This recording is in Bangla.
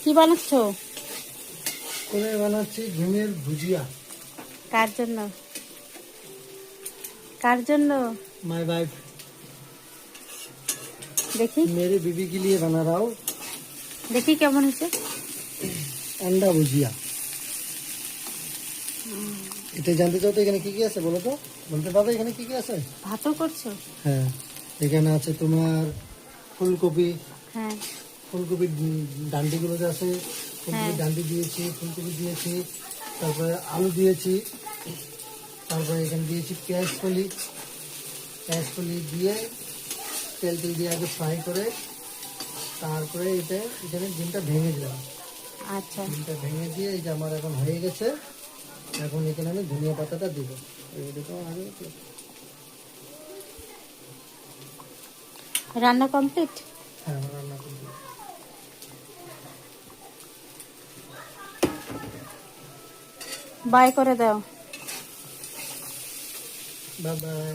কি বানাচ্ছো? করে বানাচ্ছি ঘুমের ভুজিয়া। কার জন্য? কার জন্য? माय वाइफ দেখি मेरी बीवी के लिए बना रहा हूँ দেখি কেমন হয়েছে। अंडा भुजिया। এটা জানতে চাও তো এখানে কি কি আছে বলো তো? বলতে পারবে এখানে কি কি আছে? ভাতও করছো? হ্যাঁ, এখানে আছে তোমার ফুলকপি। হ্যাঁ ফুলকপির ডান্ডিগুলো যে আছে, ফুলকপির হ্যাঁ ডান্ডি দিয়েছি, ফুলকপি দিয়েছি, তারপরে আলু দিয়েছি, তারপরে এখানে দিয়েছি পেঁয়াজ কলি। পেঁয়াজ কলি দিয়ে তেল তেল দিয়ে আগে ফ্রাই করে তারপরে এখানে ডিমটা ভেঙে দিলাম। আচ্ছা ডিমটা ভেঙে দিয়ে এই যে আমার এখন হয়ে গেছে। এখন এখানে আমি ধনিয়া পাতাটা দিব। এই দেখো আগে রান্না কমপ্লিট। হ্যাঁ, আমার রান্না করবো। বাই করে দাও। Bye bye.